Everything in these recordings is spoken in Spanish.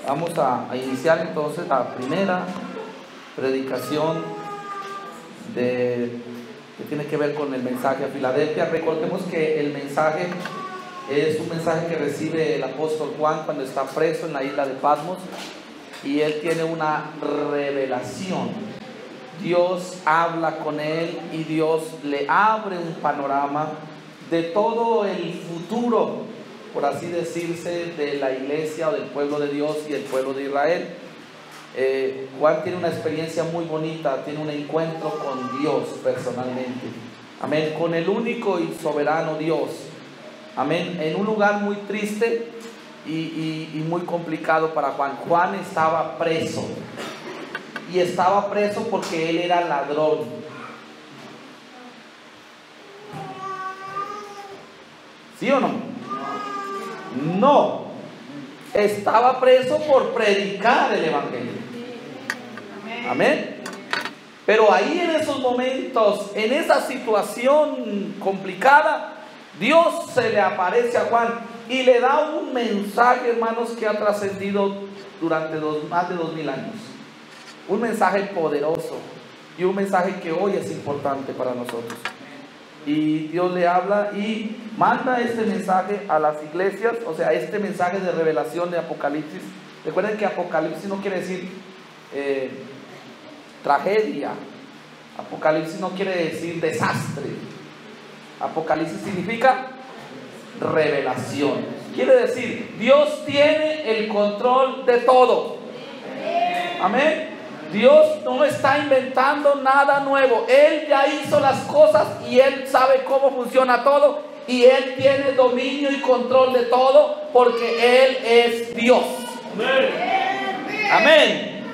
Vamos a iniciar entonces la primera predicación que tiene que ver con el mensaje a Filadelfia. Recordemos que el mensaje es un mensaje que recibe el apóstol Juan cuando está preso en la isla de Patmos, y él tiene una revelación. Dios habla con él y Dios le abre un panorama de todo el futuro, por así decirse, de la iglesia o del pueblo de Dios y el pueblo de Israel. Juan tiene una experiencia muy bonita, tiene un encuentro con Dios personalmente, amén, con el único y soberano Dios, amén, en un lugar muy triste y muy complicado para Juan. Juan estaba preso, y estaba preso porque él era ladrón. ¿Sí o no? No, estaba preso por predicar el evangelio. Amén. Pero ahí, en esos momentos, en esa situación complicada, Dios se le aparece a Juan y le da un mensaje, hermanos, que ha trascendido durante más de 2000 años. Un mensaje poderoso y un mensaje que hoy es importante para nosotros. Y Dios le habla y manda este mensaje a las iglesias, o sea, este mensaje de revelación de Apocalipsis. Recuerden que Apocalipsis no quiere decir tragedia. Apocalipsis no quiere decir desastre. Apocalipsis significa revelación. Quiere decir, Dios tiene el control de todo. Amén. Dios no está inventando nada nuevo. Él ya hizo las cosas y Él sabe cómo funciona todo, y Él tiene dominio y control de todo, porque Él es Dios. Amén.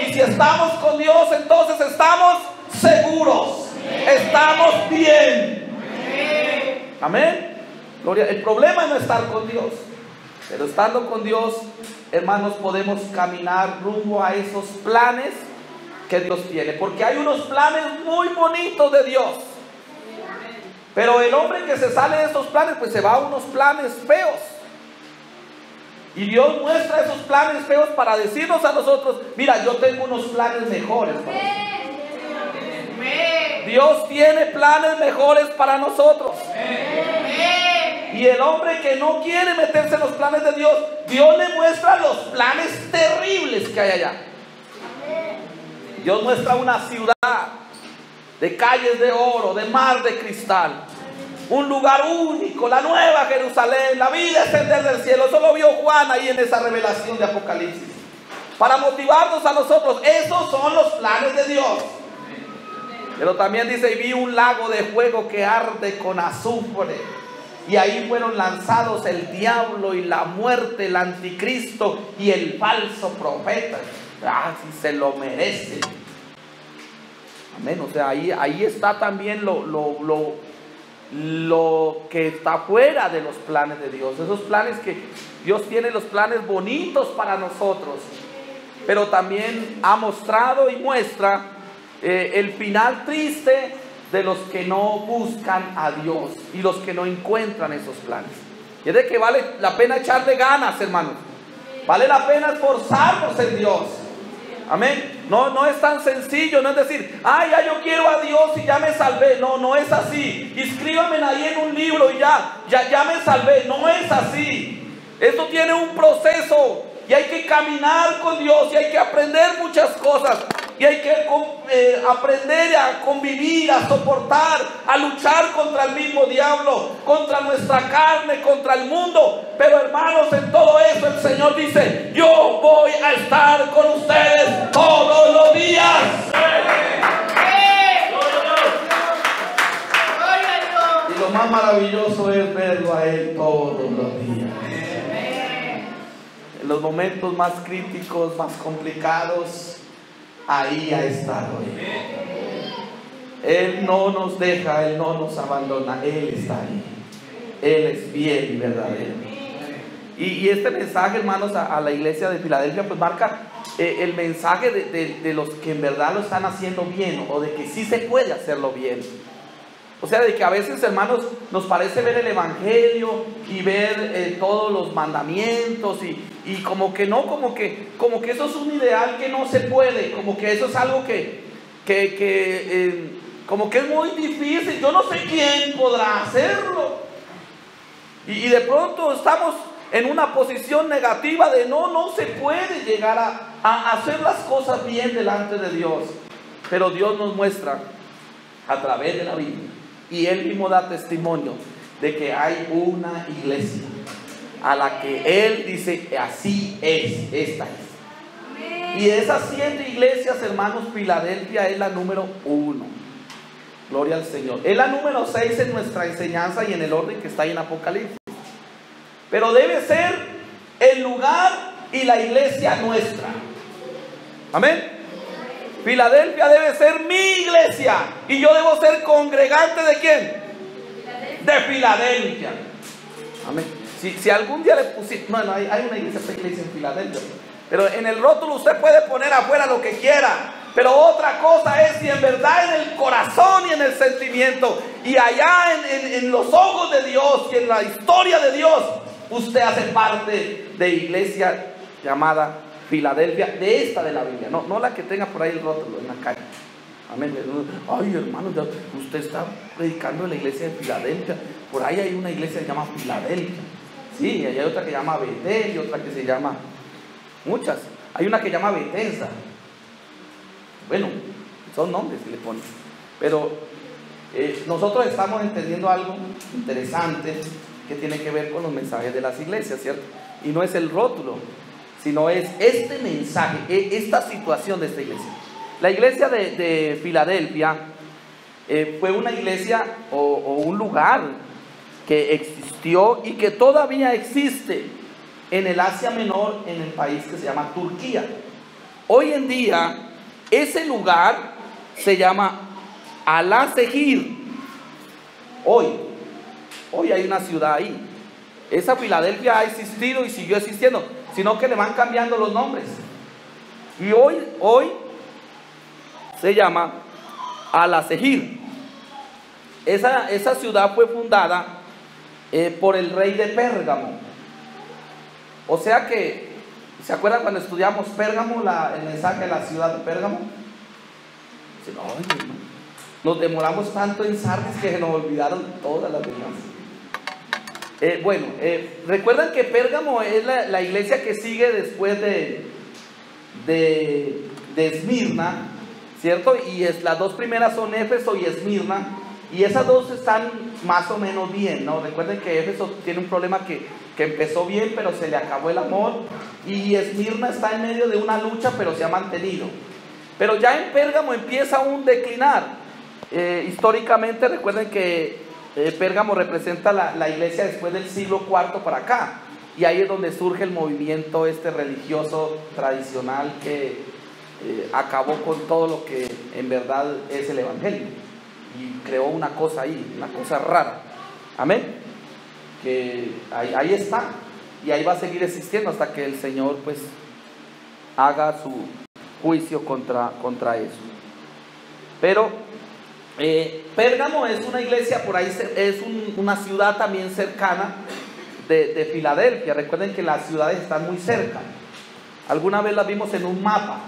Y si estamos con Dios, entonces estamos seguros, estamos bien. Amén. Gloria. El problema es no estar con Dios, pero estando con Dios, hermanos, podemos caminar rumbo a esos planes que Dios tiene, porque hay unos planes muy bonitos de Dios. Pero el hombre que se sale de esos planes, pues se va a unos planes feos. Y Dios muestra esos planes feos para decirnos a nosotros: mira, yo tengo unos planes mejores para nosotros. Dios tiene planes mejores para nosotros. Y el hombre que no quiere meterse en los planes de Dios, Dios le muestra los planes terribles que hay allá. Dios muestra una ciudad de calles de oro, de mar de cristal, un lugar único, la nueva Jerusalén, la vida descender del cielo. Eso lo vio Juan ahí en esa revelación de Apocalipsis, para motivarnos a nosotros. Esos son los planes de Dios. Pero también dice: y vi un lago de fuego que arde con azufre, y ahí fueron lanzados el diablo y la muerte, el anticristo y el falso profeta. Si se lo merece. Amén. O sea, ahí está también lo que está fuera de los planes de Dios. Esos planes que Dios tiene, los planes bonitos para nosotros, pero también ha mostrado y muestra el final triste de los que no buscan a Dios y los que no encuentran esos planes. Y es de que vale la pena echarle ganas, hermanos. Vale la pena esforzarnos en Dios. Amén. No es tan sencillo. No es decir: ya yo quiero a Dios y ya me salvé. No es así. Inscríbame ahí en un libro y ya me salvé. No es así. Esto tiene un proceso, y hay que caminar con Dios, y hay que aprender muchas cosas, y hay que aprender a convivir, a soportar, a luchar contra el mismo diablo, contra nuestra carne, contra el mundo. Pero, hermanos, en todo eso el Señor dice: yo voy a estar con ustedes todos los días. Y lo más maravilloso es verlo a Él todos los días. En los momentos más críticos, más complicados, ahí ha estado Él. Él no nos deja, Él no nos abandona, Él está ahí. Él es fiel y verdadero. Y este mensaje, hermanos, a la iglesia de Filadelfia, pues marca el mensaje de los que en verdad lo están haciendo bien, o de que sí se puede hacerlo bien. O sea, de que a veces, hermanos, nos parece ver el Evangelio y ver todos los mandamientos y como que no, como que eso es un ideal que no se puede, como que eso es algo como que es muy difícil. Yo no sé quién podrá hacerlo. Y de pronto estamos en una posición negativa de no se puede llegar a hacer las cosas bien delante de Dios. Pero Dios nos muestra a través de la Biblia, y Él mismo da testimonio de que hay una iglesia a la que Él dice, así es, esta es. Y de esas 7 iglesias, hermanos, Filadelfia es la número 1. Gloria al Señor. Es la número 6 en nuestra enseñanza y en el orden que está ahí en Apocalipsis. Pero debe ser el lugar y la iglesia nuestra. Amén. Filadelfia debe ser mi iglesia. Y yo debo ser congregante ¿de quién? De Filadelfia. Amén. Si algún día le pusiste, no, hay una iglesia en Filadelfia, pero en el rótulo usted puede poner afuera lo que quiera. Pero otra cosa es si en verdad en el corazón y en el sentimiento y allá en los ojos de Dios y en la historia de Dios, usted hace parte de iglesia llamada Filadelfia, de esta de la Biblia, no la que tenga por ahí el rótulo en la calle. Amén. Ay, hermano, usted está predicando en la iglesia de Filadelfia. Por ahí hay una iglesia que se llama Filadelfia. Sí, hay otra que se llama Betel y otra que se llama, muchas. Hay una que se llama Bethesda. Bueno, son nombres que le ponen. Pero nosotros estamos entendiendo algo interesante que tiene que ver con los mensajes de las iglesias, ¿cierto? Y no es el rótulo, sino es este mensaje, esta situación de esta iglesia. La iglesia de Filadelfia fue una iglesia o un lugar que existió y que todavía existe en el Asia Menor, en el país que se llama Turquía. Hoy en día ese lugar se llama Alasehir. Hoy hay una ciudad ahí. Esa Filadelfia ha existido y siguió existiendo, sino que le van cambiando los nombres. Y hoy se llama Alasehir. Esa ciudad fue fundada por el rey de Pérgamo. O sea que, ¿se acuerdan cuando estudiamos Pérgamo, el mensaje de la ciudad de Pérgamo? Nos demoramos tanto en Sardis que se nos olvidaron todas las demás. Recuerdan que Pérgamo es la iglesia que sigue después de Esmirna, ¿cierto? Y las dos primeras son Éfeso y Esmirna, y esas dos están más o menos bien, ¿no? Recuerden que Éfeso tiene un problema que empezó bien, pero se le acabó el amor, y Esmirna está en medio de una lucha, pero se ha mantenido. Pero ya en Pérgamo empieza un declinar. Históricamente recuerden que Pérgamo representa la iglesia después del siglo IV para acá, y ahí es donde surge el movimiento religioso tradicional que acabó con todo lo que en verdad es el evangelio y creó una cosa ahí, una cosa rara. Amén. Que ahí está, y ahí va a seguir existiendo hasta que el Señor pues haga su juicio contra eso. Pero Pérgamo es una iglesia por ahí, es una ciudad también cercana de Filadelfia. Recuerden que las ciudades están muy cerca. Alguna vez las vimos en un mapa.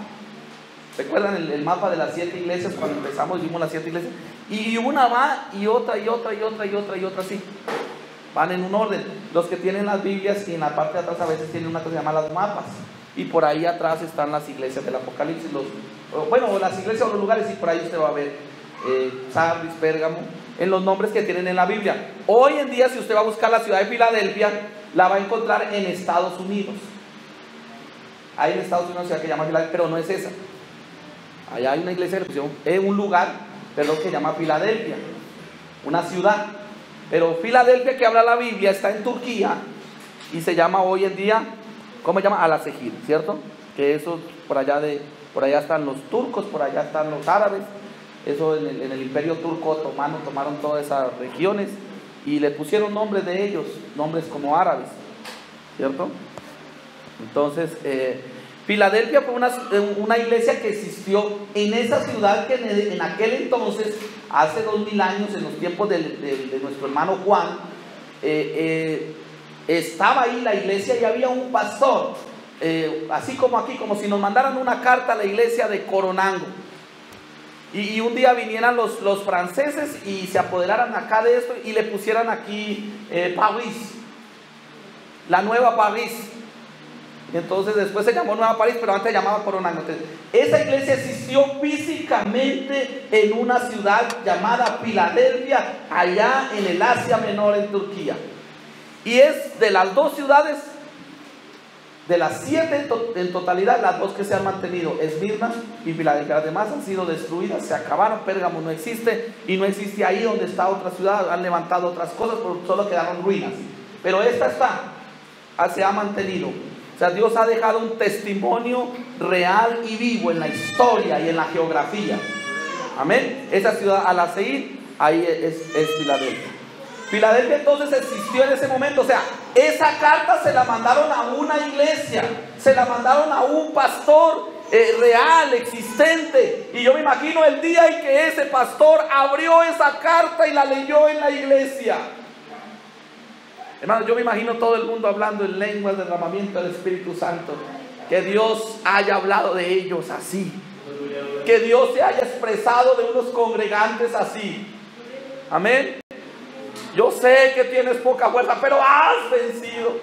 ¿Recuerdan el mapa de las 7 iglesias? Cuando empezamos vimos las 7 iglesias. Y una va y otra y otra y otra y otra y otra así. Van en un orden. Los que tienen las Biblias y en la parte de atrás a veces tienen una cosa que se llama las mapas. Y por ahí atrás están las iglesias del Apocalipsis. Las iglesias o los lugares, y por ahí usted va a ver Sardis, Pérgamo, en los nombres que tienen en la Biblia. Hoy en día, si usted va a buscar la ciudad de Filadelfia, la va a encontrar en Estados Unidos. Hay en Estados Unidos una ciudad que se llama Filadelfia, pero no es esa. Allá hay una iglesia un lugar, que se llama Filadelfia, una ciudad. Pero Filadelfia, que habla la Biblia, está en Turquía y se llama hoy en día, ¿cómo se llama? Alasehir, ¿cierto? Que eso por allá están los turcos, por allá están los árabes. Eso en el imperio turco otomano tomaron todas esas regiones y le pusieron nombres de ellos, nombres como árabes, ¿cierto? Entonces, Filadelfia fue una iglesia que existió en esa ciudad que en aquel entonces, hace 2000 años, en los tiempos de nuestro hermano Juan, estaba ahí la iglesia y había un pastor, así como aquí, como si nos mandaran una carta a la iglesia de Coronango. Y un día vinieran los franceses y se apoderaran acá de esto y le pusieran aquí París, la Nueva París. Entonces después se llamó Nueva París, pero antes se llamaba Coronango. Entonces, esa iglesia existió físicamente en una ciudad llamada Filadelfia, allá en el Asia Menor, en Turquía. Y es de las dos ciudades, de las 7 en totalidad, las 2 que se han mantenido, Esmirna y Filadelfia. Las demás han sido destruidas, se acabaron. Pérgamo no existe y no existe ahí donde está otra ciudad. Han levantado otras cosas, pero solo quedaron ruinas. Pero esta se ha mantenido. O sea, Dios ha dejado un testimonio real y vivo en la historia y en la geografía. Amén. Esa ciudad Al-Aseir, ahí es Filadelfia. Filadelfia entonces existió en ese momento. O sea, esa carta se la mandaron a una iglesia, se la mandaron a un pastor real, existente. Y yo me imagino el día en que ese pastor abrió esa carta y la leyó en la iglesia. Hermanos, yo me imagino todo el mundo hablando en lenguas, derramamiento del Espíritu Santo. Que Dios haya hablado de ellos así. Que Dios se haya expresado de unos congregantes así. Amén. Yo sé que tienes poca fuerza, pero has vencido.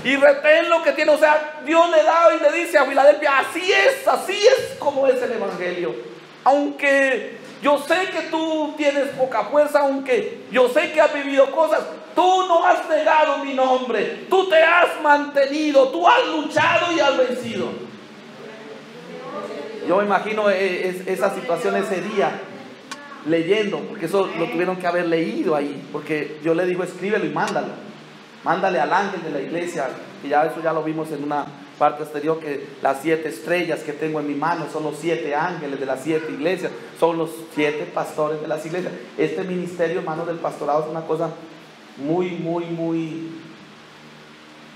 Y retén lo que tienes. O sea, Dios le da y le dice a Filadelfia, así es como es el Evangelio. Aunque yo sé que tú tienes poca fuerza, aunque yo sé que has vivido cosas, tú no has negado mi nombre. Tú te has mantenido, tú has luchado y has vencido. Yo me imagino esa situación ese día, leyendo, porque eso lo tuvieron que haber leído ahí, porque yo le digo, escríbelo y mándale al ángel de la iglesia, y ya eso ya lo vimos en una parte exterior, que las 7 estrellas que tengo en mi mano son los 7 ángeles de las 7 iglesias, son los 7 pastores de las iglesias. Este ministerio, hermanos, del pastorado es una cosa muy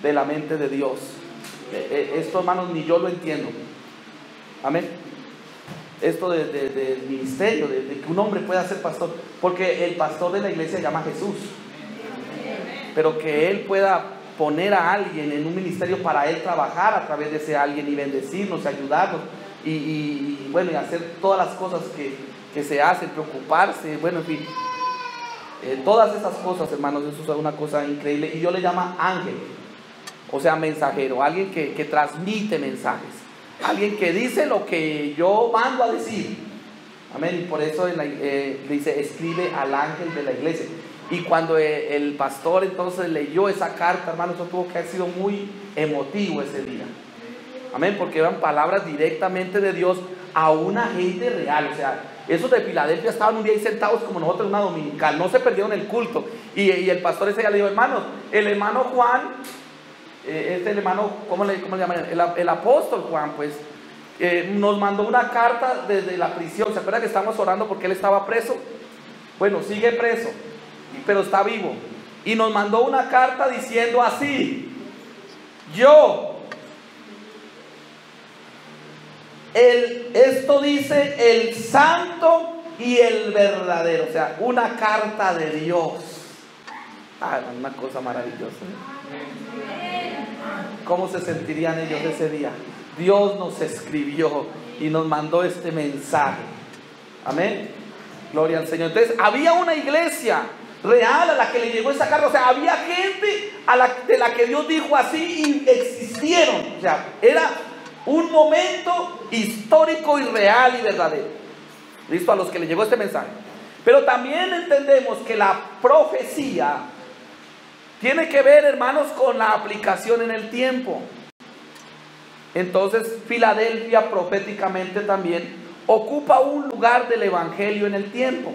de la mente de Dios. Esto, hermanos, ni yo lo entiendo. Amén. Esto del ministerio, de que un hombre pueda ser pastor, porque el pastor de la iglesia se llama Jesús, pero que él pueda poner a alguien en un ministerio para él trabajar a través de ese alguien y bendecirnos y ayudarnos y bueno, y hacer todas las cosas que se hacen, preocuparse, bueno, en fin, todas esas cosas, hermanos, eso es una cosa increíble. Y yo le llamo ángel, o sea, mensajero, alguien que transmite mensajes, alguien que dice lo que yo mando a decir. Amén. Y por eso dice, escribe al ángel de la iglesia. Y cuando el pastor entonces leyó esa carta, hermano, eso tuvo que haber sido muy emotivo ese día. Amén, porque eran palabras directamente de Dios a una gente real. O sea, esos de Filadelfia estaban un día ahí sentados como nosotros en una dominical, no se perdieron el culto. Y el pastor ese día le dijo, hermanos, el hermano Juan, el hermano, ¿cómo le llaman? El apóstol Juan, pues, nos mandó una carta desde la prisión. ¿Se acuerdan que estábamos orando porque él estaba preso? Bueno, sigue preso, pero está vivo. Y nos mandó una carta diciendo así: esto dice el santo y el verdadero. O sea, una carta de Dios. Una cosa maravillosa. ¿Cómo se sentirían ellos ese día? Dios nos escribió y nos mandó este mensaje. Amén. Gloria al Señor. Entonces, había una iglesia real a la que le llegó esa carta. O sea, había gente de la que Dios dijo así y existieron. O sea, era un momento histórico y real y verdadero. ¿Listo? A los que le llegó este mensaje. Pero también entendemos que la profecía tiene que ver, hermanos, con la aplicación en el tiempo. Entonces, Filadelfia proféticamente también ocupa un lugar del evangelio en el tiempo.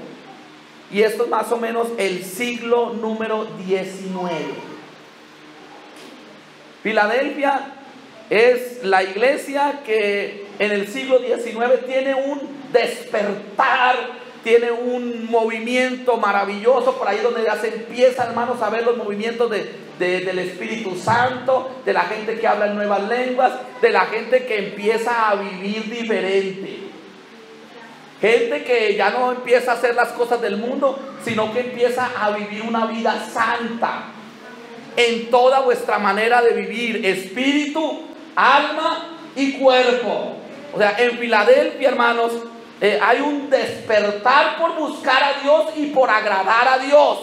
Y esto es más o menos el siglo número 19. Filadelfia es la iglesia que en el siglo 19 tiene un despertar, tiene un movimiento maravilloso. Por ahí donde ya se empiezan, hermanos, a ver los movimientos de del Espíritu Santo, de la gente que habla en nuevas lenguas, de la gente que empieza a vivir diferente. Gente que ya no empieza a hacer las cosas del mundo, sino que empieza a vivir una vida santa en toda vuestra manera de vivir, espíritu, alma y cuerpo. O sea, en Filadelfia, hermanos, hay un despertar por buscar a Dios y por agradar a Dios.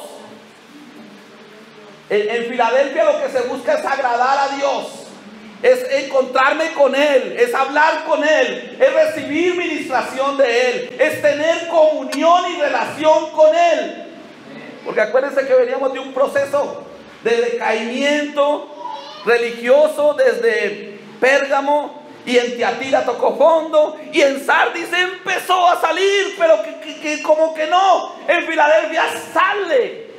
En Filadelfia lo que se busca es agradar a Dios, es encontrarme con Él, es hablar con Él, es recibir ministración de Él, es tener comunión y relación con Él. Porque acuérdense que veníamos de un proceso de decaimiento religioso desde Pérgamo, y en Tiatira tocó fondo, y en Sardis empezó a salir, pero que como que no, en Filadelfia sale.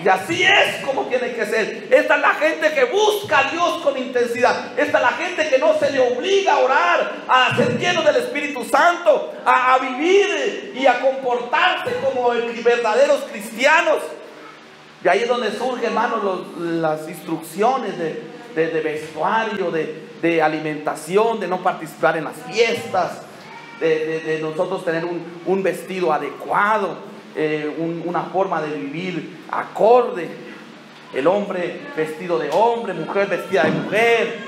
Y así es como tiene que ser. Esta es la gente que busca a Dios con intensidad. Esta es la gente que no se le obliga a orar, a ser lleno del Espíritu Santo, a vivir y a comportarse como verdaderos cristianos. Y ahí es donde surgen, hermanos, las instrucciones de vestuario, de alimentación, de no participar en las fiestas, de nosotros tener un vestido adecuado, una forma de vivir acorde. El hombre vestido de hombre, mujer vestida de mujer.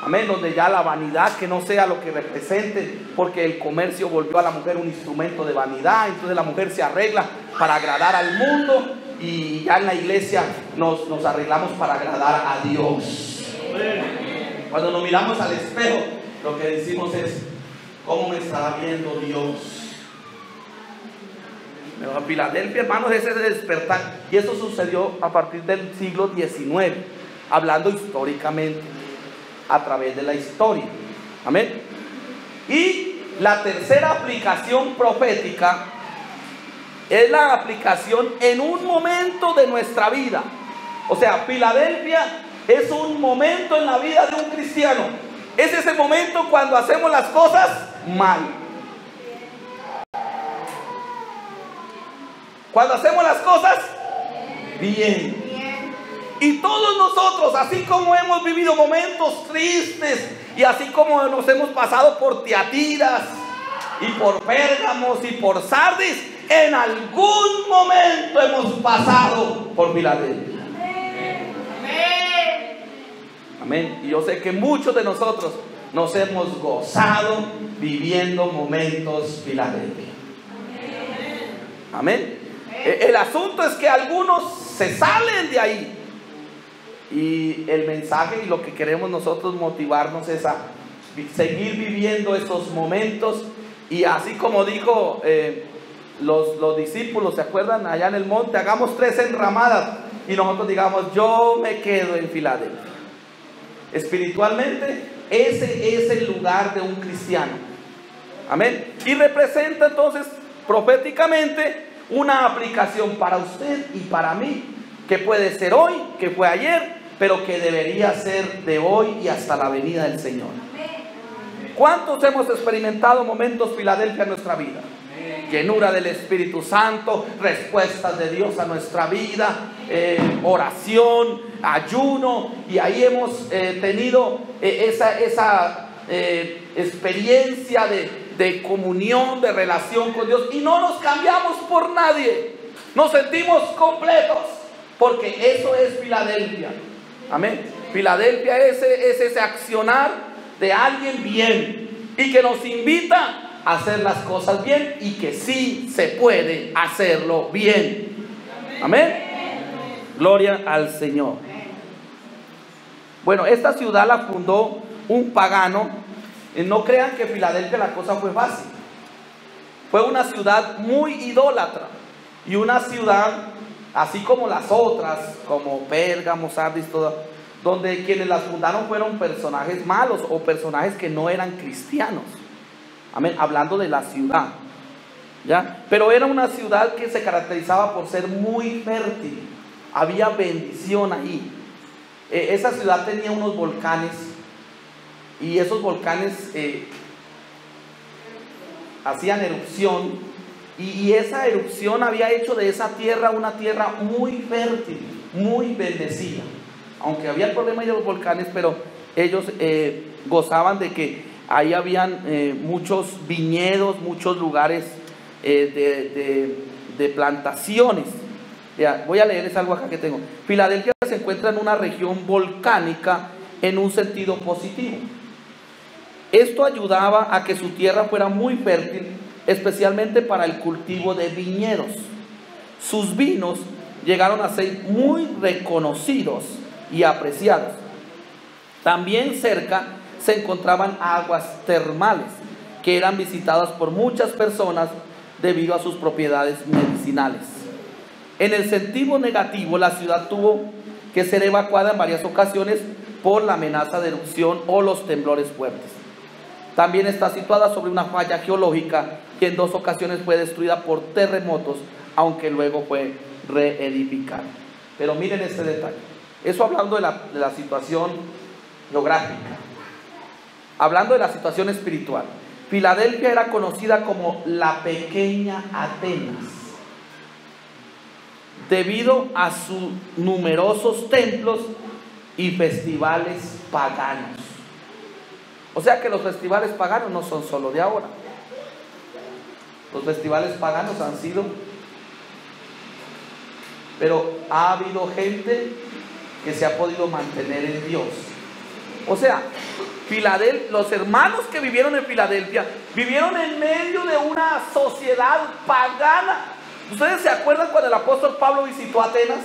Amén, donde ya la vanidad que no sea lo que represente, porque el comercio volvió a la mujer un instrumento de vanidad. Entonces la mujer se arregla para agradar al mundo, y ya en la iglesia nos arreglamos para agradar a Dios. Cuando nos miramos al espejo, lo que decimos es: ¿cómo me estará viendo Dios? Pero en Filadelfia, hermanos, ese es el despertar. Y eso sucedió a partir del siglo XIX, hablando históricamente, a través de la historia. Amén. Y la tercera aplicación profética es la aplicación en un momento de nuestra vida. O sea, Filadelfia es un momento en la vida de un cristiano. Es ese momento cuando hacemos las cosas mal. Cuando hacemos las cosas bien. Y todos nosotros, así como hemos vivido momentos tristes, y así como nos hemos pasado por Tiatiras y por Pérgamos y por Sardis, en algún momento hemos pasado por Filadelfia. Amén. Y yo sé que muchos de nosotros nos hemos gozado viviendo momentos Filadelfia. Amén. El asunto es que algunos se salen de ahí. Y el mensaje y lo que queremos nosotros motivarnos es a seguir viviendo esos momentos. Y así como dijo los discípulos, ¿se acuerdan? Allá en el monte, hagamos 3 enramadas. Y nosotros digamos: yo me quedo en Filadelfia. Espiritualmente, ese es el lugar de un cristiano. Amén. Y representa entonces proféticamente una aplicación para usted y para mí, que puede ser hoy, que fue ayer, pero que debería ser de hoy y hasta la venida del Señor. ¿Cuántos hemos experimentado momentos Filadelfia en nuestra vida? Llenura del Espíritu Santo, respuestas de Dios a nuestra vida, oración, ayuno, y ahí hemos tenido esa experiencia de comunión, de relación con Dios, y no nos cambiamos por nadie, nos sentimos completos, porque eso es Filadelfia. Amén. Filadelfia es ese accionar de alguien bien, y que nos invita a hacer las cosas bien, y que sí se puede hacerlo bien. Amén. Gloria al Señor. Bueno, esta ciudad la fundó un pagano. No crean que Filadelfia la cosa fue fácil. Fue una ciudad muy idólatra, y una ciudad así como las otras, como Pérgamo, Sardis, todas, donde quienes las fundaron fueron personajes malos o personajes que no eran cristianos. Amén, hablando de la ciudad, ¿ya? Pero era una ciudad que se caracterizaba por ser muy fértil. Había bendición ahí. Esa ciudad tenía unos volcanes, y esos volcanes hacían erupción, y esa erupción había hecho de esa tierra una tierra muy fértil, muy bendecida. Aunque había el problema de los volcanes, pero ellos gozaban de que ahí habían muchos viñedos, muchos lugares de plantaciones. Ya, voy a leerles algo acá que tengo. Filadelfia se encuentra en una región volcánica en un sentido positivo. Esto ayudaba a que su tierra fuera muy fértil, especialmente para el cultivo de viñedos. Sus vinos llegaron a ser muy reconocidos y apreciados. También cerca se encontraban aguas termales que eran visitadas por muchas personas debido a sus propiedades medicinales. En el sentido negativo, la ciudad tuvo que ser evacuada en varias ocasiones por la amenaza de erupción o los temblores fuertes. También está situada sobre una falla geológica que en 2 ocasiones fue destruida por terremotos, aunque luego fue reedificada. Pero miren este detalle. Eso hablando de la situación geográfica. Hablando de la situación espiritual. Filadelfia era conocida como la pequeña Atenas, debido a sus numerosos templos y festivales paganos. O sea que los festivales paganos no son solo de ahora. Los festivales paganos han sido, pero ha habido gente que se ha podido mantener en Dios. O sea, los hermanos que vivieron en Filadelfia vivieron en medio de una sociedad pagana. ¿Ustedes se acuerdan cuando el apóstol Pablo visitó Atenas?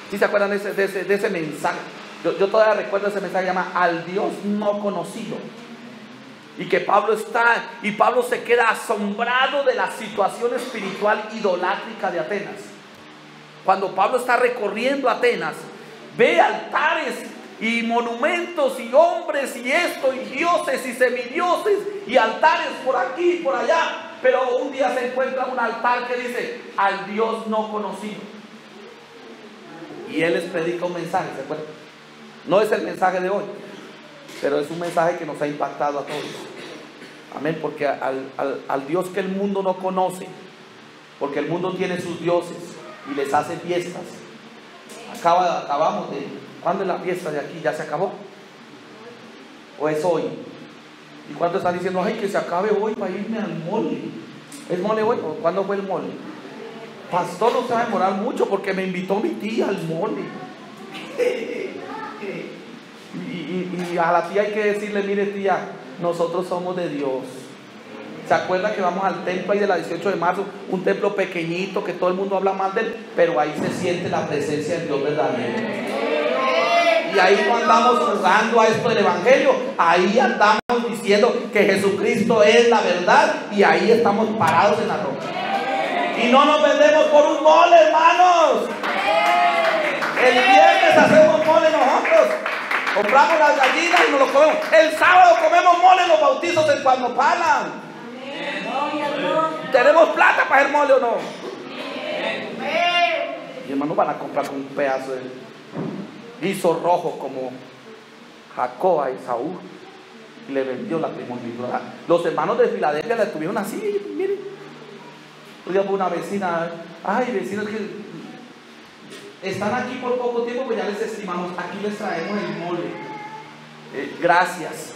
¿Sí se acuerdan de ese mensaje? Yo todavía recuerdo ese mensaje que se llama Al Dios no conocido. Y que Pablo se queda asombrado de la situación espiritual idolátrica de Atenas. Cuando Pablo está recorriendo Atenas, ve altares y monumentos y hombres y esto y dioses y semidioses y altares por aquí y por allá. Pero un día se encuentra un altar que dice Al Dios no conocido. Y él les predica un mensaje, ¿se acuerdan? No es el mensaje de hoy, pero es un mensaje que nos ha impactado a todos. Amén, porque al Dios que el mundo no conoce, porque el mundo tiene sus dioses y les hace fiestas. Acabamos de... ¿Cuándo es la fiesta de aquí? ¿Ya se acabó? ¿O es hoy? ¿Y cuántos están diciendo, ay, que se acabe hoy para irme al mole? ¿Es mole hoy? ¿O cuándo fue el mole? Pastor, no se va a demorar mucho porque me invitó mi tía al mole. Y a la tía hay que decirle, mire tía, nosotros somos de Dios. ¿Se acuerda que vamos al templo ahí de la 18 de marzo? Un templo pequeñito que todo el mundo habla mal de él, pero ahí se siente la presencia de Dios verdadero. Y ahí no andamos jugando a esto del evangelio, ahí andamos diciendo que Jesucristo es la verdad y ahí estamos parados en la roca. Y no nos vendemos por un mole, hermanos. El viernes hacemos mole nosotros. Compramos las gallinas y nos lo comemos. El sábado comemos mole en los bautizos en cuando palan. ¿Tenemos plata para hacer mole o no? Y hermanos van a comprar un pedazo de guiso rojo como Jacob a Esaú y le vendió la primogenitura. Los hermanos de Filadelfia la tuvieron así, miren. Un día fue una vecina, ay, vecinos que están aquí por poco tiempo, pues ya les estimamos, aquí les traemos el mole. Gracias.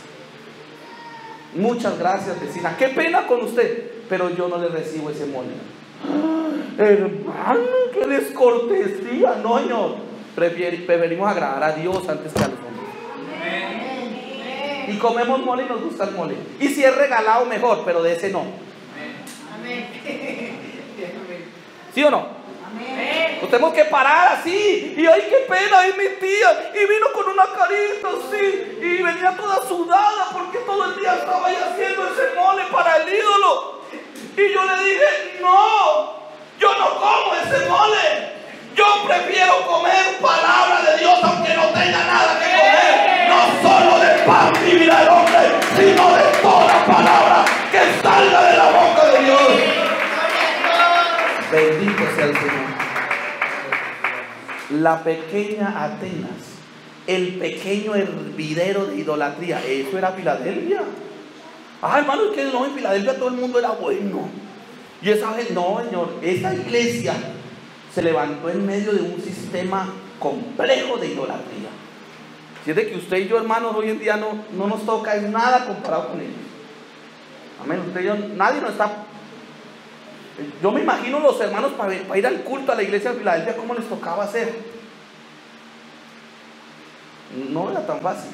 Muchas gracias, vecina. Qué pena con usted, pero yo no le recibo ese mole. Hermano, qué descortesía, no, señor. Preferimos agradar a Dios antes que a los hombres. Y comemos mole y nos gusta el mole. Y si es regalado, mejor, pero de ese no. ¿Sí o no? Nos tenemos que parar así. Y ay, qué pena, ay, mi tía. Y vino con una carita así. Y venía toda sudada porque todo el día estaba ahí haciendo ese mole para el ídolo. Y yo le dije, no, yo no como ese mole. Yo prefiero comer palabra de Dios aunque no tenga nada que comer. No solo de pan vivirá el hombre, sino de toda palabra que salga de la boca de Dios. Bendito sea el Señor. La pequeña Atenas, el pequeño hervidero de idolatría, eso era Filadelfia. Ah, hermano, es que no, en Filadelfia todo el mundo era bueno. Y esa vez, no, señor, esa iglesia se levantó en medio de un sistema complejo de idolatría. Si es de que usted y yo, hermanos, hoy en día no nos toca es nada comparado con ellos. Amén. Usted y yo, nadie nos está. Yo me imagino los hermanos para ir al culto a la iglesia de Filadelfia, cómo les tocaba hacer. No era tan fácil.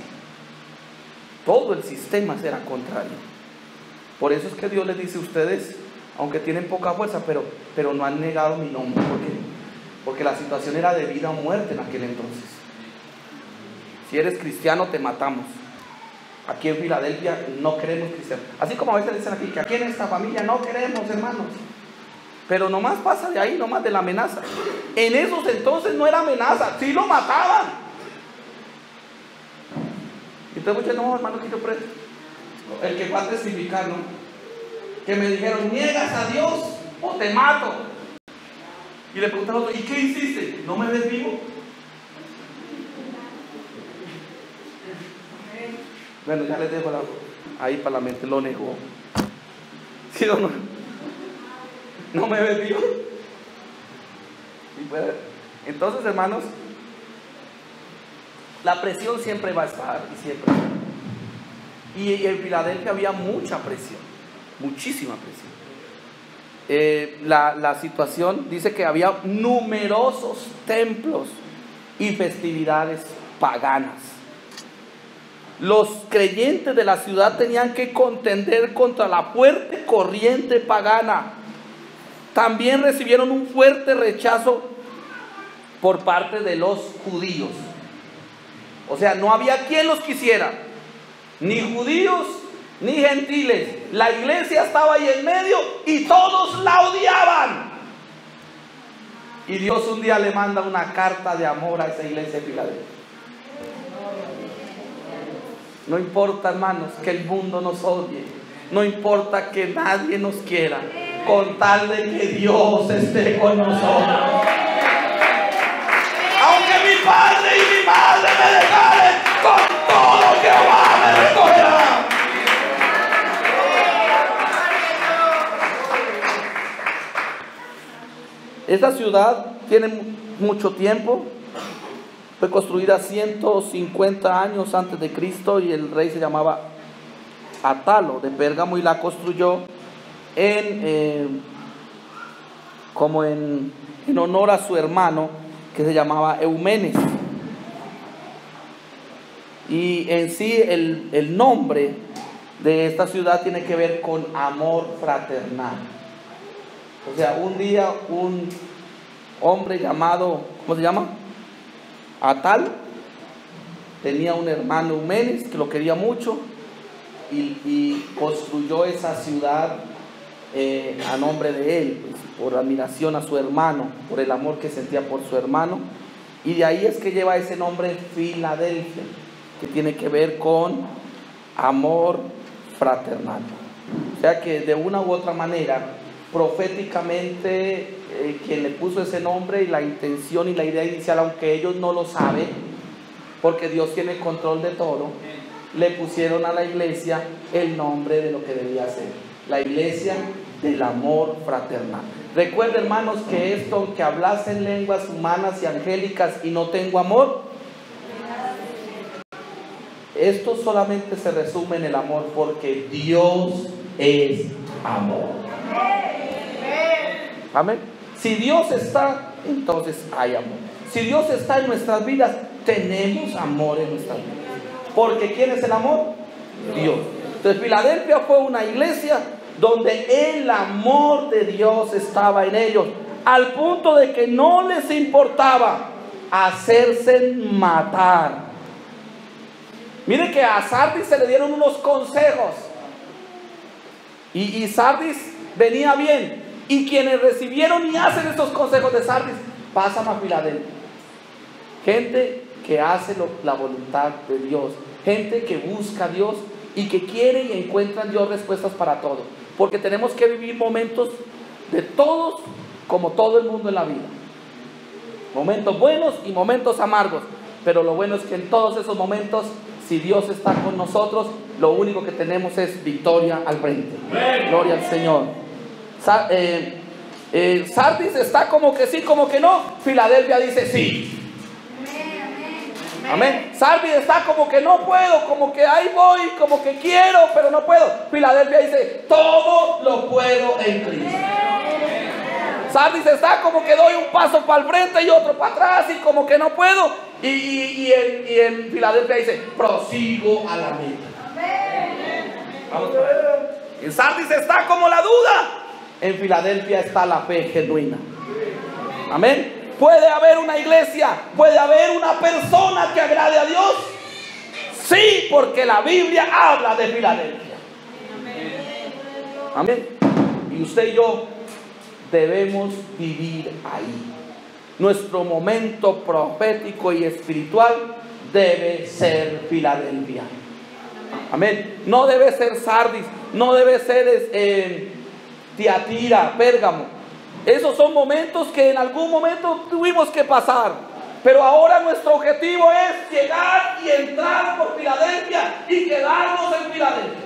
Todo el sistema era contrario. Por eso es que Dios les dice: ustedes, aunque tienen poca fuerza, pero no han negado mi nombre. Porque la situación era de vida o muerte en aquel entonces. Si eres cristiano, te matamos. Aquí en Filadelfia no queremos cristianos. Así como a veces dicen aquí que aquí en esta familia no queremos hermanos. Pero nomás pasa de ahí, nomás de la amenaza. En esos entonces no era amenaza, sí lo mataban. Y entonces muchos, no, hermano, que yo preso. El que va a testificar, ¿no? Que me dijeron: niegas a Dios o te mato. Y le preguntaron: ¿y qué hiciste? ¿No me ves vivo? Bueno, ya les dejo ahí para la mente, lo negó. ¿Sí o no? ¿No me ves vivo? Entonces, hermanos, la presión siempre va a estar y siempre. Y en Filadelfia había mucha presión, muchísima presión. La situación dice que había numerosos templos y festividades paganas. Los creyentes de la ciudad tenían que contender contra la fuerte corriente pagana. También recibieron un fuerte rechazo por parte de los judíos. O sea, no había quien los quisiera, ni judíos ni gentiles. La iglesia estaba ahí en medio y todos la odiaban. Y Dios un día le manda una carta de amor a esa iglesia de Filadelfia. No importa, hermanos, que el mundo nos odie. No importa que nadie nos quiera, con tal de que Dios esté con nosotros. Aunque mi padre y mi madre me dejaren, con todo Jehová me recogerá. Esta ciudad tiene mucho tiempo. Fue construida 150 años antes de Cristo y el rey se llamaba Atalo de Pérgamo y la construyó como en honor a su hermano que se llamaba Eumenes. Y en sí el nombre de esta ciudad tiene que ver con amor fraternal. O sea, un día un hombre llamado, ¿cómo se llama? Atalo tenía un hermano Eumenes que lo quería mucho y construyó esa ciudad a nombre de él, pues, por admiración a su hermano, por el amor que sentía por su hermano, y de ahí es que lleva ese nombre Filadelfia, que tiene que ver con amor fraternal. O sea que de una u otra manera, proféticamente, quien le puso ese nombre y la intención y la idea inicial, aunque ellos no lo saben, porque Dios tiene control de todo, le pusieron a la iglesia el nombre de lo que debía ser, la iglesia del amor fraternal. Recuerden, hermanos, que esto, aunque hablase en lenguas humanas y angélicas y no tengo amor, esto solamente se resume en el amor, porque Dios es amor. Amén. Si Dios está, entonces hay amor. Si Dios está en nuestras vidas, tenemos amor en nuestras vidas. Porque ¿quién es el amor? Dios. Entonces Filadelfia fue una iglesia donde el amor de Dios estaba en ellos, al punto de que no les importaba hacerse matar. Mire que a Sardis se le dieron unos consejos y Sardis venía bien, y quienes recibieron y hacen estos consejos de Sardis pasan a Filadelfia. Gente que hace la voluntad de Dios, gente que busca a Dios y que quiere y encuentra en Dios respuestas para todo, porque tenemos que vivir momentos de todos, como todo el mundo en la vida, momentos buenos y momentos amargos, pero lo bueno es que en todos esos momentos, si Dios está con nosotros, lo único que tenemos es victoria al frente. Gloria al Señor. Sardis está como que sí, como que no. Filadelfia dice sí. Amén. Sardis está como que no puedo, como que ahí voy, como que quiero, pero no puedo. Filadelfia dice todo lo puedo en Cristo. Sardis está como que doy un paso para el frente y otro para atrás y como que no puedo. Y en Filadelfia dice prosigo a la meta. Vamos a ver. En Sardis está como la duda. En Filadelfia está la fe genuina. Amén. ¿Puede haber una iglesia? ¿Puede haber una persona que agrade a Dios? Sí, porque la Biblia habla de Filadelfia. Amén. Y usted y yo debemos vivir ahí. Nuestro momento profético y espiritual debe ser Filadelfia. Amén. No debe ser Sardis, no debe ser Tiatira, Pérgamo. Esos son momentos que en algún momento tuvimos que pasar. Pero ahora nuestro objetivo es llegar y entrar por Filadelfia y quedarnos en Filadelfia.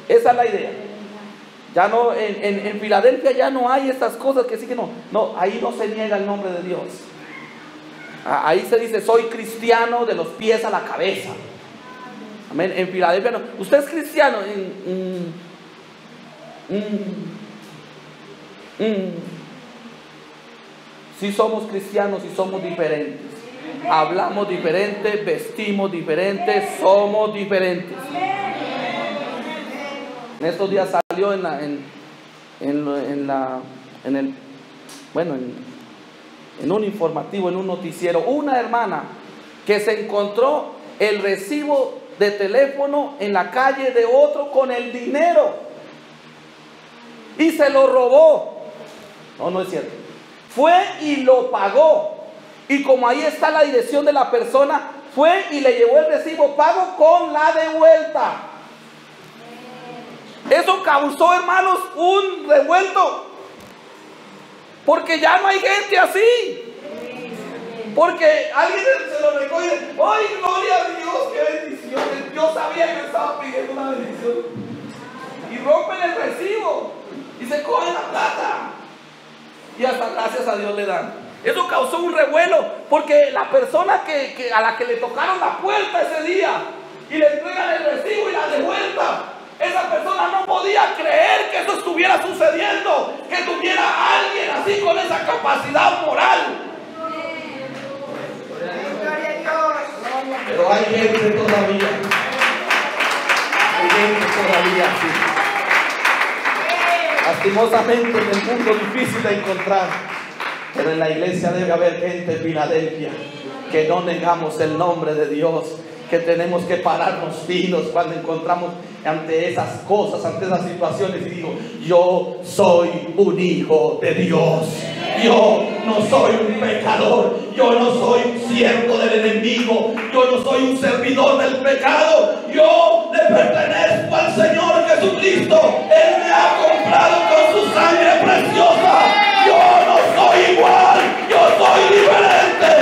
Esa es la idea. Ya no, en Filadelfia ya no hay estas cosas que sí que no. No, ahí no se niega el nombre de Dios. Ahí se dice soy cristiano de los pies a la cabeza. Amén. En Filadelfia no. Usted es cristiano. Si somos cristianos y somos diferentes, hablamos diferente, vestimos diferentes, somos diferentes. En estos días salió en un informativo, en un noticiero, una hermana que se encontró el recibo de teléfono en la calle de otro con el dinero y se lo robó. No es cierto. Fue y lo pagó. Y como ahí está la dirección de la persona, fue y le llevó el recibo pago con la de vuelta. Eso causó, hermanos, un revuelto. Porque ya no hay gente así. Porque alguien se lo recoge y dice, ¡ay, gloria a Dios, qué bendición! Yo sabía que estaba pidiendo una bendición. Y rompen el recibo y se cogen la plata. Y hasta gracias a Dios le dan. Eso causó un revuelo porque la persona a la que le tocaron la puerta ese día y le entregan el recibo y la de vuelta, esa persona no podía creer que eso estuviera sucediendo, que tuviera alguien así con esa capacidad moral. Pero hay gente todavía. Hay gente todavía así. Lastimosamente en el mundo difícil de encontrar, pero en la iglesia debe haber gente en Filadelfia que no negamos el nombre de Dios, que tenemos que pararnos finos cuando encontramos ante esas cosas, ante esas situaciones y digo, yo soy un hijo de Dios, yo no soy un pecador, yo no soy un siervo del enemigo, yo no soy un servidor del pecado, yo le pertenezco al Señor Jesucristo. Él me ha comprado con su sangre preciosa. Yo no soy igual, yo soy diferente.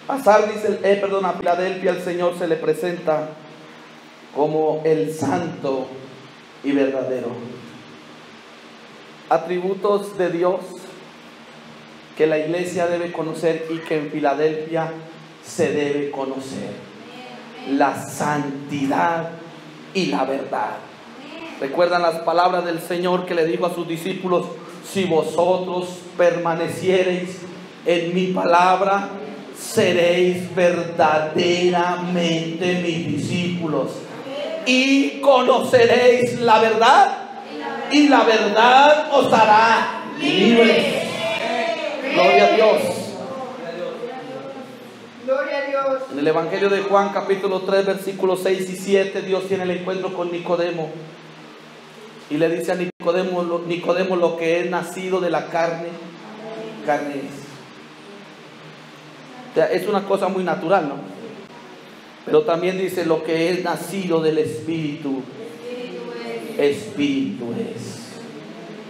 A Filadelfia el Señor se le presenta como el santo y verdadero. Atributos de Dios que la iglesia debe conocer y que en Filadelfia se debe conocer: la santidad y la verdad. ¿Recuerdan las palabras del Señor que le dijo a sus discípulos? Si vosotros permaneciereis en mi palabra, seréis verdaderamente mis discípulos y conoceréis la verdad, y la verdad os hará libres. Gloria a Dios. Gloria a Dios. En el Evangelio de Juan capítulo 3 versículos 6 y 7, Dios tiene el encuentro con Nicodemo y le dice a Nicodemo, lo que es nacido de la carne es. O sea, es una cosa muy natural, ¿no? Pero también dice, lo que es nacido del Espíritu, Espíritu es.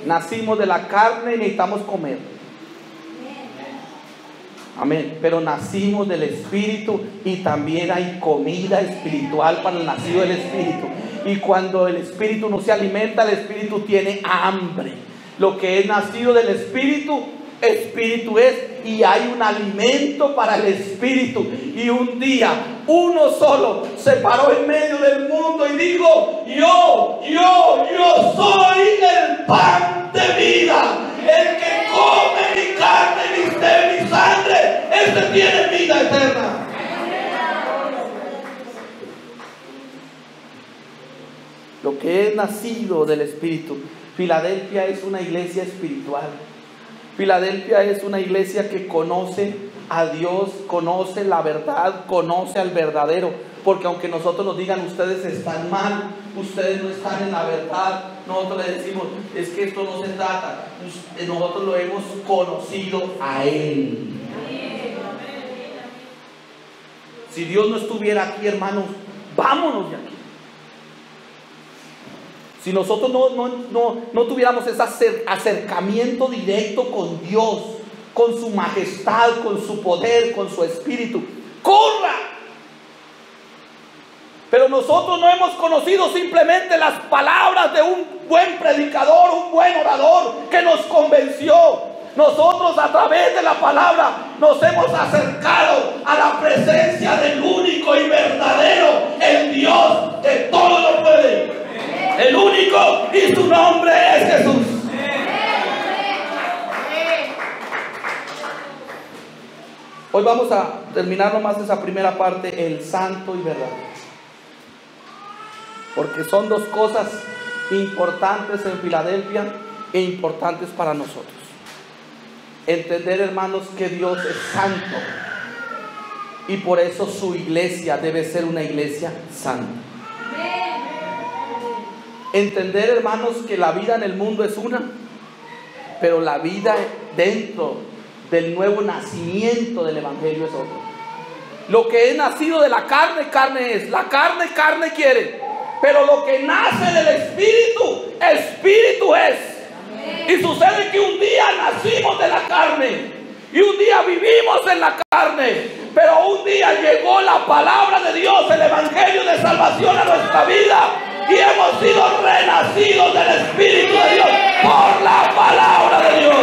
Nacimos de la carne y necesitamos comer. Amén. Pero nacimos del Espíritu y también hay comida espiritual para el nacido del Espíritu. Y cuando el Espíritu no se alimenta, el Espíritu tiene hambre. Lo que es nacido del Espíritu, Espíritu es. Y hay un alimento para el Espíritu. Y un día uno solo se paró en medio del mundo y dijo: yo soy el pan de vida. El que come mi carne, mi sangre, este tiene vida eterna. Lo que es nacido del Espíritu. Filadelfia es una iglesia espiritual. Filadelfia es una iglesia que conoce a Dios, conoce la verdad, conoce al verdadero. Porque aunque nosotros nos digan: ustedes están mal, ustedes no están en la verdad, nosotros les decimos: es que esto no se trata. Nosotros lo hemos conocido a Él. Si Dios no estuviera aquí, hermanos, vámonos de aquí. Si nosotros no tuviéramos ese acercamiento directo con Dios, con su majestad, con su poder, con su espíritu, ¡corra! Pero nosotros no hemos conocido simplemente las palabras de un buen predicador, un buen orador que nos convenció. Nosotros, a través de la palabra, nos hemos acercado a la presencia del único y verdadero, el Dios que todo lo puede. El único, y su nombre es Jesús. Hoy vamos a terminar nomás esa primera parte, el santo y verdadero. Porque son dos cosas importantes en Filadelfia e importantes para nosotros. Entender, hermanos, que Dios es santo. Y por eso su iglesia debe ser una iglesia santa. Entender, hermanos, que la vida en el mundo es una, pero la vida dentro del nuevo nacimiento del Evangelio es otra. Lo que es nacido de la carne, carne es. La carne, carne quiere. Pero lo que nace del Espíritu, Espíritu es. Y sucede que un día nacimos de la carne y un día vivimos en la carne, pero un día llegó la palabra de Dios, el Evangelio de salvación a nuestra vida. Y hemos sido renacidos del Espíritu de Dios por la palabra de Dios.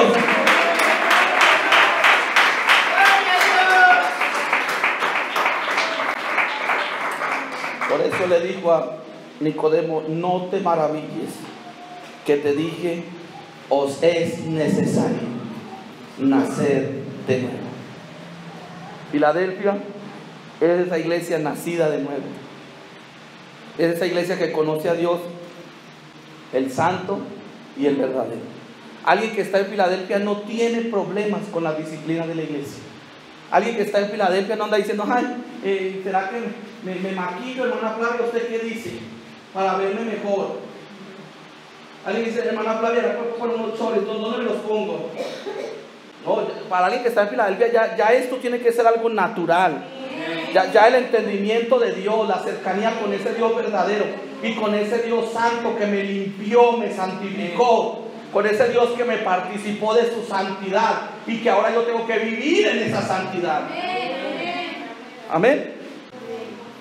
Por eso le dijo a Nicodemo: no te maravilles que te dije, os es necesario nacer de nuevo. Filadelfia es esa iglesia nacida de nuevo. Es esa iglesia que conoce a Dios, el santo y el verdadero. Alguien que está en Filadelfia no tiene problemas con la disciplina de la iglesia. Alguien que está en Filadelfia no anda diciendo: ay, ¿será que me maquillo, hermana Flavia? ¿Usted qué dice? Para verme mejor. Alguien dice: hermana Flavia, ¿me puedo poner unos chores? ¿Dónde me los pongo? No, para alguien que está en Filadelfia ya esto tiene que ser algo natural. Ya el entendimiento de Dios, la cercanía con ese Dios verdadero y con ese Dios santo que me limpió, me santificó, con ese Dios que me participó de su santidad y que ahora yo tengo que vivir en esa santidad. Amén.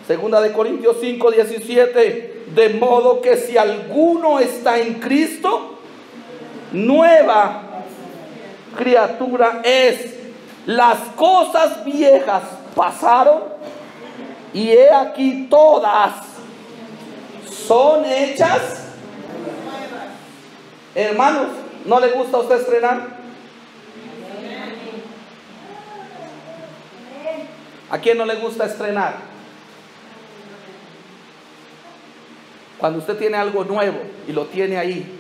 Segunda de Corintios 5:17. De modo que si alguno está en Cristo, nueva criatura es. Las cosas viejas pasaron y he aquí todas son hechas. Hermanos, ¿no le gusta a usted estrenar? ¿A quién no le gusta estrenar? Cuando usted tiene algo nuevo y lo tiene ahí,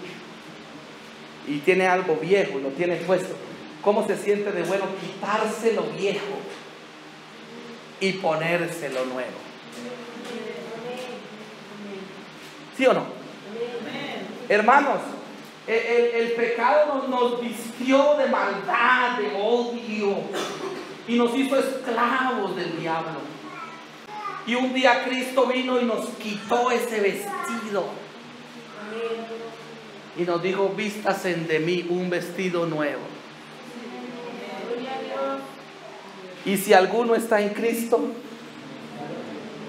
y tiene algo viejo y lo tiene puesto, ¿cómo se siente de bueno quitarse lo viejo y ponerse lo nuevo? ¿Sí o no? Hermanos, el pecado nos vistió de maldad, de odio, y nos hizo esclavos del diablo. Y un día Cristo vino y nos quitó ese vestido y nos dijo: vístase de mí un vestido nuevo. Y si alguno está en Cristo,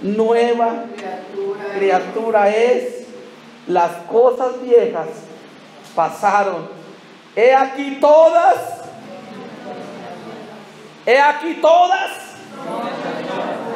nueva criatura es. Las cosas viejas pasaron. He aquí todas.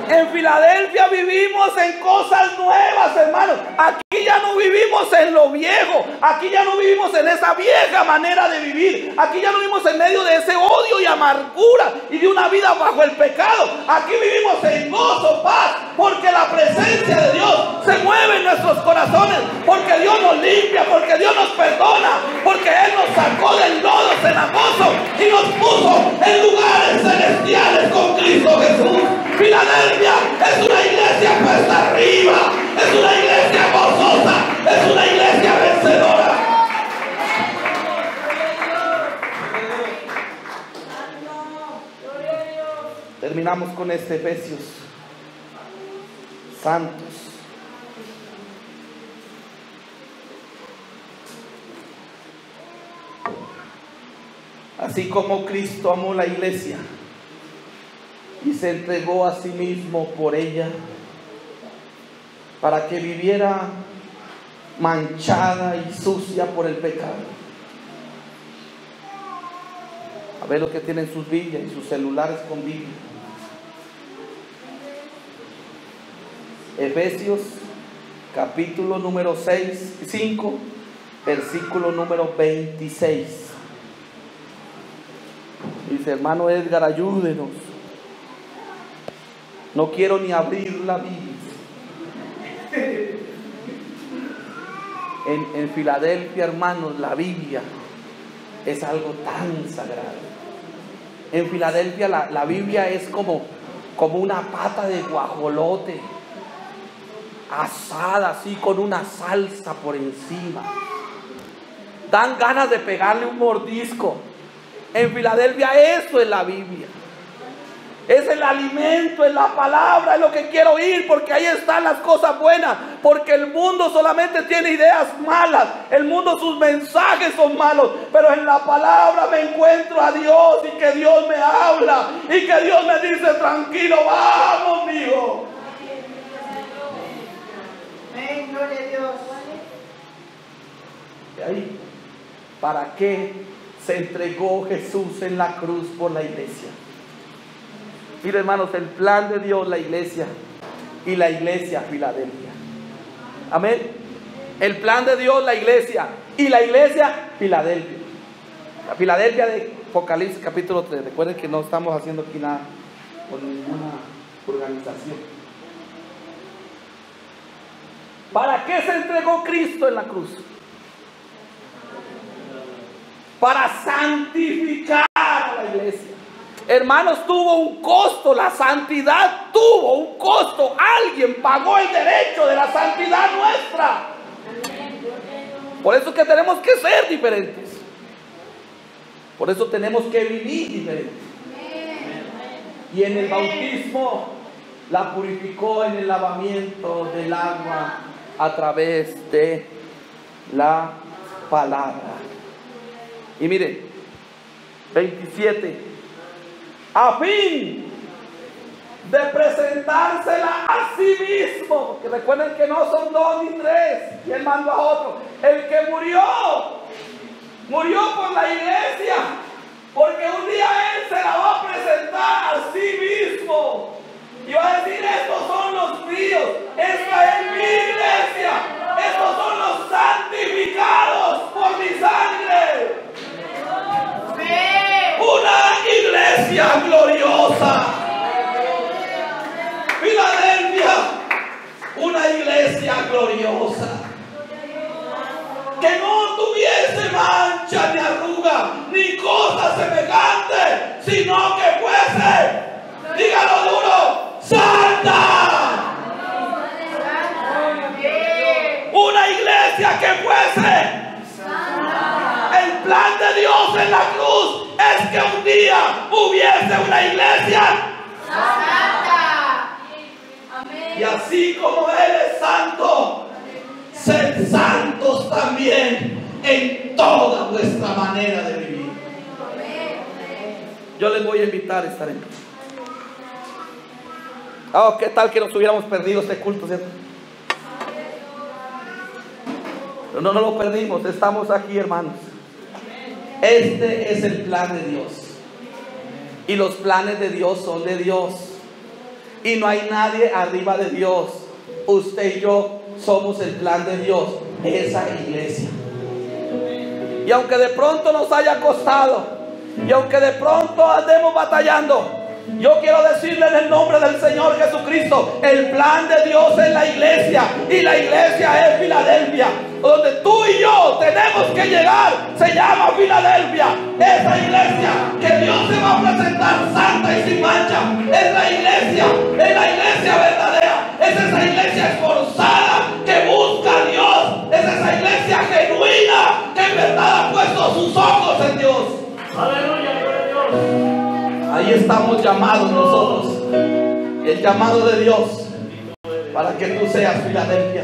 En Filadelfia vivimos en cosas nuevas, hermanos. Aquí ya no vivimos en lo viejo. Aquí ya no vivimos en esa vieja manera de vivir. Aquí ya no vivimos en medio de ese odio y amargura y de una vida bajo el pecado. Aquí vivimos en gozo, paz, porque la presencia de Dios se mueve en nuestros corazones, porque Dios nos limpia, porque Dios nos perdona, porque Él nos sacó del lodo cenagoso y nos puso en lugares celestiales con Cristo Jesús. Filadelfia es una iglesia puesta arriba, es una iglesia gozosa, es una iglesia vencedora. Terminamos con este Efesios. Santos. Así como Cristo amó la iglesia y se entregó a sí mismo por ella, para que viviera manchada y sucia por el pecado. A ver lo que tienen sus Biblias y sus celulares con Biblia. Efesios capítulo número 5, versículo número 26. Dice: hermano Edgar, ayúdenos. No quiero ni abrir la Biblia. En Filadelfia, hermanos, la Biblia es algo tan sagrado. En Filadelfia la Biblia es como una pata de guajolote asada así con una salsa por encima. Dan ganas de pegarle un mordisco. En Filadelfia eso es la Biblia. Es el alimento, es la palabra, es lo que quiero oír, porque ahí están las cosas buenas. Porque el mundo solamente tiene ideas malas, el mundo, sus mensajes son malos, pero en la palabra me encuentro a Dios, y que Dios me habla, y que Dios me dice: tranquilo, vamos, hijo. Amén, gloria a Dios. Y ahí, ¿para qué se entregó Jesús en la cruz por la iglesia? Mira, hermanos, el plan de Dios, la iglesia, y la iglesia Filadelfia. Amén. El plan de Dios, la iglesia, y la iglesia Filadelfia. La Filadelfia de Apocalipsis capítulo 3. Recuerden que no estamos haciendo aquí nada con ninguna organización. ¿Para qué se entregó Cristo en la cruz? Para santificar a la iglesia. Hermanos, tuvo un costo, la santidad tuvo un costo. Alguien pagó el derecho de la santidad nuestra. Por eso es que tenemos que ser diferentes. Por eso tenemos que vivir diferentes. Y en el bautismo la purificó en el lavamiento del agua a través de la palabra. Y miren, 27. A fin de presentársela a sí mismo. Porque recuerden que no son 2 ni 3. Y Él mandó a otro. El que murió por la iglesia. Porque un día Él se la va a presentar a sí mismo. Y va a decir: estos son los míos. Esta es mi iglesia. Estos son los santificados por mi sangre. Una iglesia gloriosa. Filadelfia, una iglesia gloriosa, que no tuviese mancha ni arruga ni cosa semejante, sino que fuese, dígalo duro, santa. Una iglesia que fuese. El plan de Dios en la cruz es que un día hubiese una iglesia santa. Y así como Él es santo, sed santos también en toda vuestra manera de vivir. Yo les voy a invitar a estar en pie. Oh, ¿qué tal que nos hubiéramos perdido este culto, ¿cierto? No lo perdimos, estamos aquí, hermanos. Este es el plan de Dios. Y los planes de Dios son de Dios. Y no hay nadie arriba de Dios. Usted y yo somos el plan de Dios, esa iglesia. Y aunque de pronto nos haya costado, y aunque de pronto andemos batallando, yo quiero decirle en el nombre del Señor Jesucristo, el plan de Dios es la iglesia, y la iglesia es Filadelfia, donde tú y yo tenemos que llegar. Se llama Filadelfia. Esa iglesia que Dios se va a presentar santa y sin mancha, es la iglesia verdadera, es esa iglesia esforzada que busca a Dios, es esa iglesia genuina que en verdad ha puesto sus ojos en Dios. Aleluya, gloria a Dios. Ahí estamos llamados nosotros, el llamado de Dios para que tú seas Filadelfia.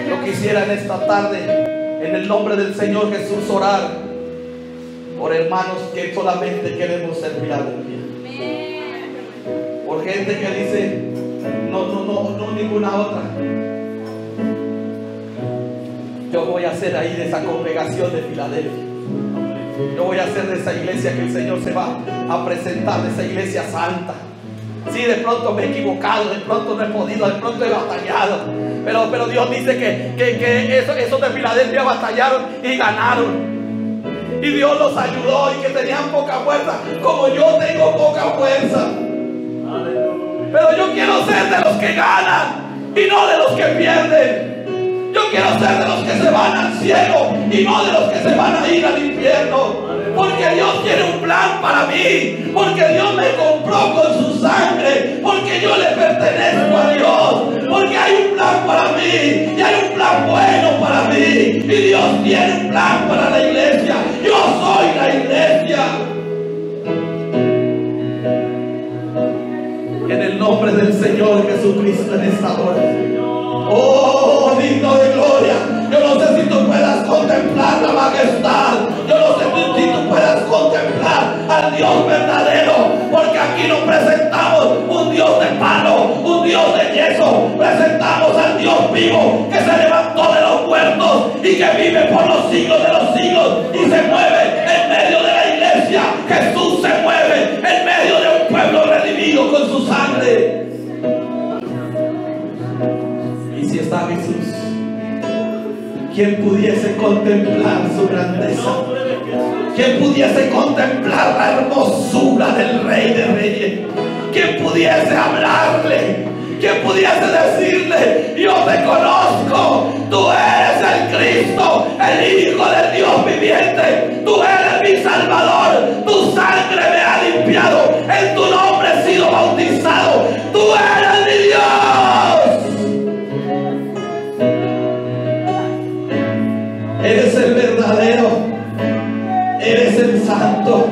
Yo quisiera en esta tarde, en el nombre del Señor Jesús, orar por hermanos que solamente queremos ser Filadelfia, por gente que dice no ninguna otra. Yo voy a ser ahí de esa congregación de Filadelfia. Yo voy a ser de esa iglesia que el Señor se va a presentar, de esa iglesia santa. Sí, de pronto me he equivocado, de pronto no he podido, de pronto he batallado, pero Dios dice que esos de Filadelfia batallaron y ganaron, y Dios los ayudó, y que tenían poca fuerza como yo tengo poca fuerza. Pero yo quiero ser de los que ganan y no de los que pierden. Yo quiero ser de los que se van al cielo y no de los que se van a ir al infierno. Porque Dios tiene un plan para mí. Porque Dios me compró con su sangre. Porque yo le pertenezco a Dios. Porque hay un plan para mí. Y hay un plan bueno para mí. Y Dios tiene un plan para la iglesia. Yo soy la iglesia. En el nombre del Señor Jesucristo en esta hora. Oh, digno de gloria. Yo no sé si tú puedas contemplar la majestad. Yo no sé si tú puedas contemplar al Dios verdadero. Porque aquí no presentamos un Dios de palo, un Dios de yeso. Presentamos al Dios vivo que se levantó de los muertos y que vive por los siglos de los siglos y se mueve en medio de la iglesia. Jesús se mueve en medio de un pueblo redimido con su sangre. Y si está Jesús, ¿quién pudiese contemplar su grandeza? ¿Quién pudiese contemplar la hermosura del Rey de Reyes? ¿Quién pudiese hablarle? ¿Quién pudiese decirle: yo te conozco, tú eres el Cristo, el Hijo del Dios viviente, tú eres mi Salvador, tu sangre me ha limpiado, en tu nombre he sido bautizado, tú eres mi Dios? Eres el verdadero, eres el santo.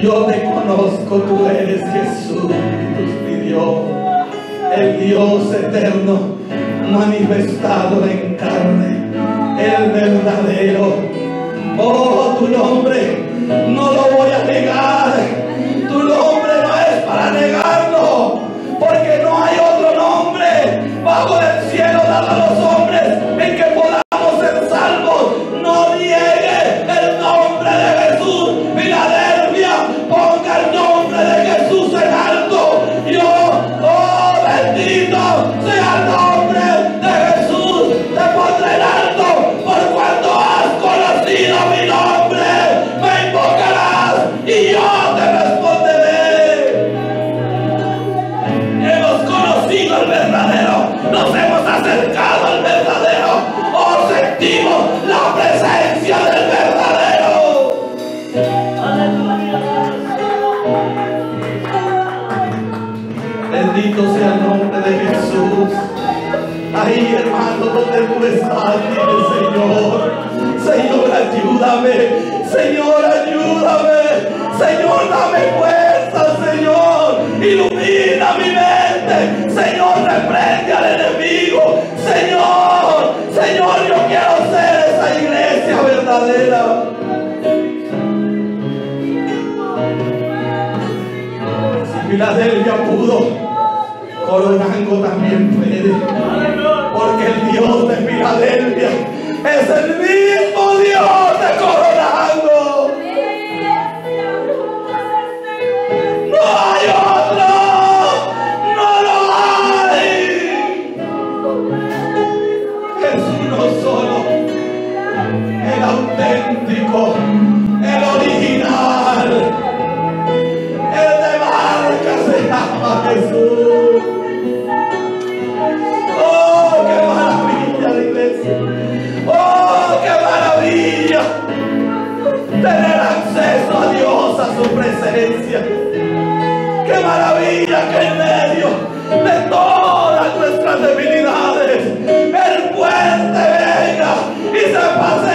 Yo te conozco, tú eres Jesús, mi Dios, el Dios eterno manifestado en carne, el verdadero. Oh, tu nombre no lo voy a negar, tu nombre no es para negarlo, porque no hay otro nombre bajo el cielo dado a los hombres en que podamos ser salvos. No niegue el nombre de Jesús. Filadelfia, ponga el nombre de Jesús en alto. Oh, bendito sea el nombre de Jesús. Te pondré en alto por cuanto has conocido mi nombre. Me invocarás y yo te responderé. Hemos conocido al verdadero, nos hemos acercado al verdadero, oh, sentimos la presencia del verdadero. Bendito sea el nombre de Jesús. Ahí, hermano, donde tú estás, dile: Señor, Señor, ayúdame, Señor, ayúdame, Señor, dame fuerza, Señor, ilumina mi mente, Señor, reprende al enemigo, Señor, yo quiero ser esa iglesia verdadera. Filadelfia pudo, Coronango también puede. Porque el Dios de Filadelfia es el mismo Dios de Coronango. No hay otro, no lo hay. Es uno solo, el auténtico, el original, el de marca se llama Jesús. Oh, qué maravilla la iglesia. Oh, qué maravilla tener acceso a Dios, a su presencia. Qué maravilla que en medio de todas nuestras debilidades el fuerte venga y se pase